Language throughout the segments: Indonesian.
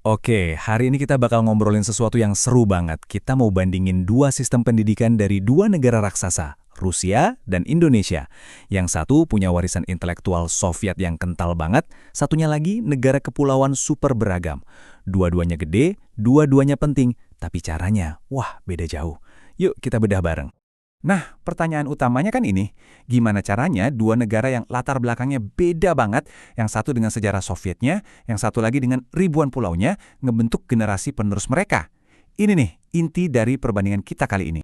Oke, hari ini kita bakal ngobrolin sesuatu yang seru banget. Kita mau bandingin dua sistem pendidikan dari dua negara raksasa, Rusia dan Indonesia. Yang satu punya warisan intelektual Soviet yang kental banget, satunya lagi negara kepulauan super beragam. Dua-duanya gede, dua-duanya penting, tapi caranya, wah beda jauh. Yuk kita bedah bareng. Nah, pertanyaan utamanya kan ini, gimana caranya dua negara yang latar belakangnya beda banget, yang satu dengan sejarah Sovietnya, yang satu lagi dengan ribuan pulaunya, ngebentuk generasi penerus mereka? Ini nih, inti dari perbandingan kita kali ini.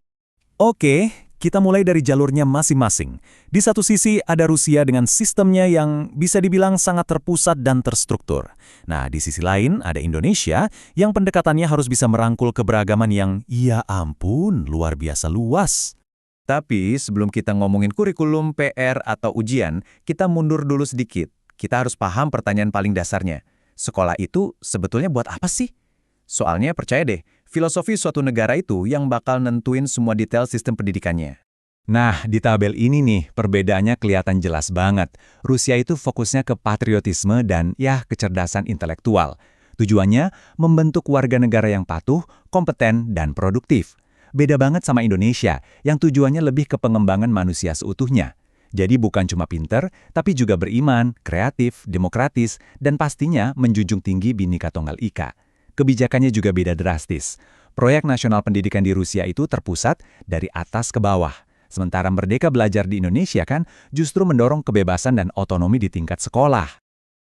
Oke, kita mulai dari jalurnya masing-masing. Di satu sisi ada Rusia dengan sistemnya yang bisa dibilang sangat terpusat dan terstruktur. Nah, di sisi lain ada Indonesia yang pendekatannya harus bisa merangkul keberagaman yang, ya ampun, luar biasa luas. Tapi sebelum kita ngomongin kurikulum, PR, atau ujian, kita mundur dulu sedikit. Kita harus paham pertanyaan paling dasarnya. Sekolah itu sebetulnya buat apa sih? Soalnya percaya deh, filosofi suatu negara itu yang bakal nentuin semua detail sistem pendidikannya. Nah, di tabel ini nih, perbedaannya kelihatan jelas banget. Rusia itu fokusnya ke patriotisme dan, ya, kecerdasan intelektual. Tujuannya, membentuk warga negara yang patuh, kompeten, dan produktif. Beda banget sama Indonesia, yang tujuannya lebih ke pengembangan manusia seutuhnya. Jadi bukan cuma pinter, tapi juga beriman, kreatif, demokratis, dan pastinya menjunjung tinggi Bhinneka Tunggal Ika. Kebijakannya juga beda drastis. Proyek nasional pendidikan di Rusia itu terpusat dari atas ke bawah. Sementara Merdeka Belajar di Indonesia kan justru mendorong kebebasan dan otonomi di tingkat sekolah.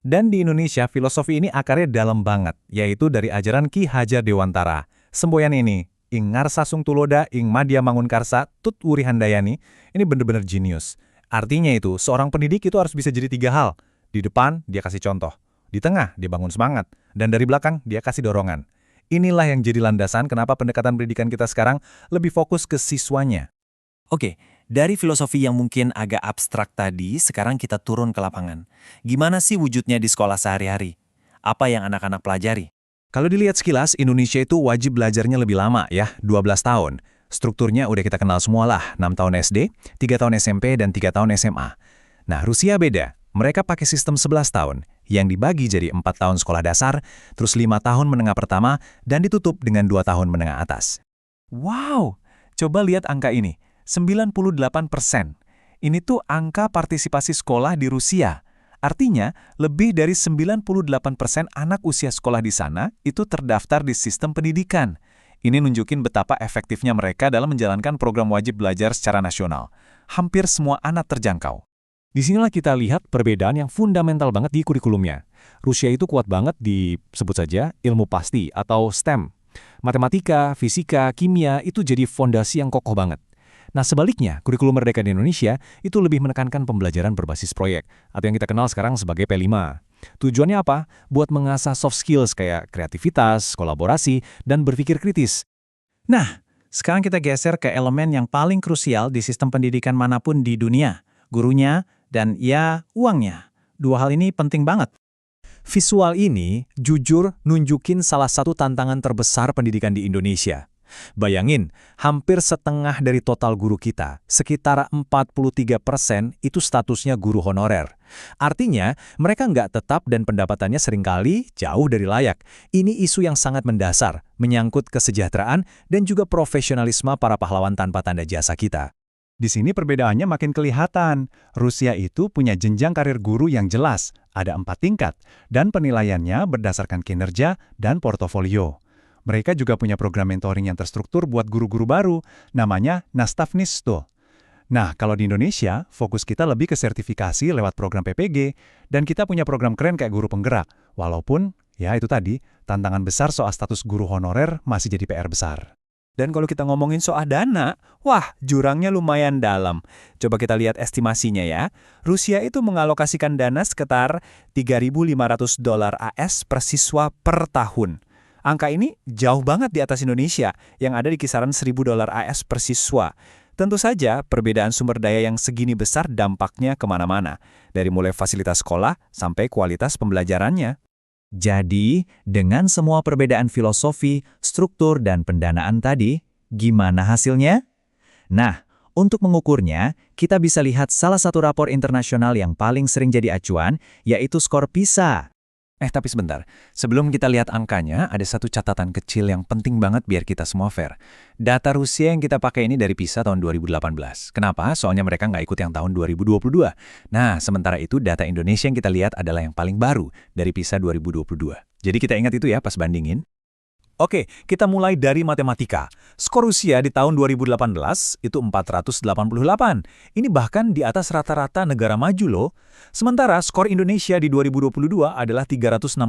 Dan di Indonesia, filosofi ini akarnya dalam banget, yaitu dari ajaran Ki Hajar Dewantara. Semboyan ini, Ing Ngarsa Sung Tuloda, Ing Madya Mangunkarsa, Tut Wuri Handayani, ini bener-bener jenius. Artinya itu, seorang pendidik itu harus bisa jadi tiga hal. Di depan, dia kasih contoh. Di tengah, dia bangun semangat. Dan dari belakang, dia kasih dorongan. Inilah yang jadi landasan kenapa pendekatan pendidikan kita sekarang lebih fokus ke siswanya. Oke, dari filosofi yang mungkin agak abstrak tadi, sekarang kita turun ke lapangan. Gimana sih wujudnya di sekolah sehari-hari? Apa yang anak-anak pelajari? Kalau dilihat sekilas, Indonesia itu wajib belajarnya lebih lama ya, 12 tahun. Strukturnya udah kita kenal semua lah, 6 tahun SD, 3 tahun SMP, dan 3 tahun SMA. Nah, Rusia beda. Mereka pakai sistem 11 tahun, yang dibagi jadi 4 tahun sekolah dasar, terus 5 tahun menengah pertama, dan ditutup dengan 2 tahun menengah atas. Wow, coba lihat angka ini, 98%. Ini tuh angka partisipasi sekolah di Rusia. Artinya, lebih dari 98% anak usia sekolah di sana itu terdaftar di sistem pendidikan. Ini nunjukin betapa efektifnya mereka dalam menjalankan program wajib belajar secara nasional. Hampir semua anak terjangkau. Disinilah kita lihat perbedaan yang fundamental banget di kurikulumnya. Rusia itu kuat banget di, sebut saja, ilmu pasti atau STEM. Matematika, fisika, kimia itu jadi fondasi yang kokoh banget. Nah sebaliknya, kurikulum Merdeka di Indonesia itu lebih menekankan pembelajaran berbasis proyek, atau yang kita kenal sekarang sebagai P5. Tujuannya apa? Buat mengasah soft skills kayak kreativitas, kolaborasi, dan berpikir kritis. Nah, sekarang kita geser ke elemen yang paling krusial di sistem pendidikan manapun di dunia, gurunya dan ya uangnya. Dua hal ini penting banget. Visual ini jujur nunjukin salah satu tantangan terbesar pendidikan di Indonesia. Bayangin, hampir setengah dari total guru kita, sekitar 43% itu statusnya guru honorer. Artinya, mereka nggak tetap dan pendapatannya seringkali jauh dari layak. Ini isu yang sangat mendasar, menyangkut kesejahteraan dan juga profesionalisme para pahlawan tanpa tanda jasa kita. Di sini perbedaannya makin kelihatan. Rusia itu punya jenjang karir guru yang jelas, ada 4 tingkat, dan penilaiannya berdasarkan kinerja dan portofolio. Mereka juga punya program mentoring yang terstruktur buat guru-guru baru, namanya Nastavnisto. Nah, kalau di Indonesia, fokus kita lebih ke sertifikasi lewat program PPG, dan kita punya program keren kayak guru penggerak. Walaupun, ya itu tadi, tantangan besar soal status guru honorer masih jadi PR besar. Dan kalau kita ngomongin soal dana, wah, jurangnya lumayan dalam. Coba kita lihat estimasinya ya. Rusia itu mengalokasikan dana sekitar $3.500 AS per siswa per tahun. Angka ini jauh banget di atas Indonesia, yang ada di kisaran $1.000 AS per siswa. Tentu saja, perbedaan sumber daya yang segini besar dampaknya kemana-mana, dari mulai fasilitas sekolah sampai kualitas pembelajarannya. Jadi, dengan semua perbedaan filosofi, struktur, dan pendanaan tadi, gimana hasilnya? Nah, untuk mengukurnya, kita bisa lihat salah satu rapor internasional yang paling sering jadi acuan, yaitu skor PISA. Tapi sebentar, sebelum kita lihat angkanya, ada satu catatan kecil yang penting banget biar kita semua fair. Data Rusia yang kita pakai ini dari PISA tahun 2018. Kenapa? Soalnya mereka nggak ikut yang tahun 2022. Nah, sementara itu data Indonesia yang kita lihat adalah yang paling baru dari PISA 2022. Jadi kita ingat itu ya pas bandingin. Oke, kita mulai dari matematika. Skor Rusia di tahun 2018 itu 488. Ini bahkan di atas rata-rata negara maju loh. Sementara skor Indonesia di 2022 adalah 366.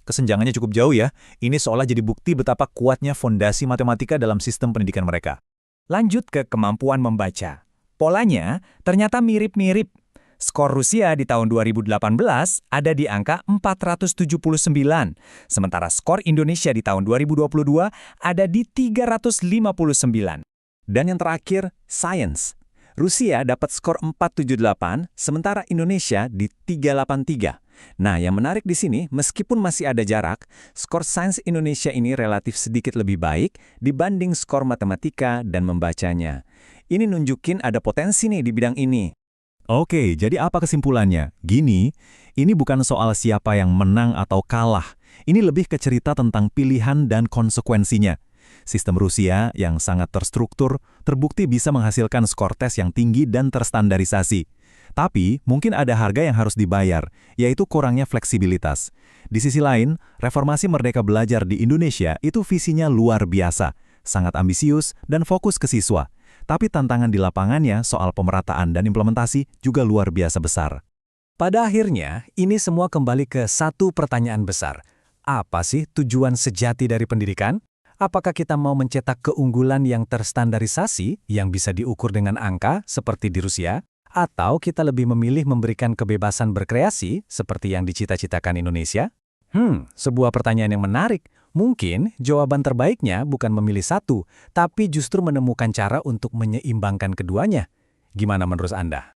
Kesenjangannya cukup jauh ya. Ini seolah jadi bukti betapa kuatnya fondasi matematika dalam sistem pendidikan mereka. Lanjut ke kemampuan membaca. Polanya ternyata mirip-mirip. Skor Rusia di tahun 2018 ada di angka 479, sementara skor Indonesia di tahun 2022 ada di 359. Dan yang terakhir, Science. Rusia dapat skor 478, sementara Indonesia di 383. Nah, yang menarik di sini, meskipun masih ada jarak, skor sains Indonesia ini relatif sedikit lebih baik dibanding skor matematika dan membacanya. Ini nunjukin ada potensi nih di bidang ini. Oke, jadi apa kesimpulannya? Gini, ini bukan soal siapa yang menang atau kalah. Ini lebih ke cerita tentang pilihan dan konsekuensinya. Sistem Rusia yang sangat terstruktur, terbukti bisa menghasilkan skor tes yang tinggi dan terstandarisasi. Tapi, mungkin ada harga yang harus dibayar, yaitu kurangnya fleksibilitas. Di sisi lain, reformasi Merdeka Belajar di Indonesia itu visinya luar biasa, sangat ambisius dan fokus ke siswa. Tapi tantangan di lapangannya soal pemerataan dan implementasi juga luar biasa besar. Pada akhirnya, ini semua kembali ke satu pertanyaan besar. Apa sih tujuan sejati dari pendidikan? Apakah kita mau mencetak keunggulan yang terstandarisasi, yang bisa diukur dengan angka, seperti di Rusia? Atau kita lebih memilih memberikan kebebasan berkreasi, seperti yang dicita-citakan Indonesia? Sebuah pertanyaan yang menarik. Mungkin jawaban terbaiknya bukan memilih satu, tapi justru menemukan cara untuk menyeimbangkan keduanya. Gimana menurut Anda?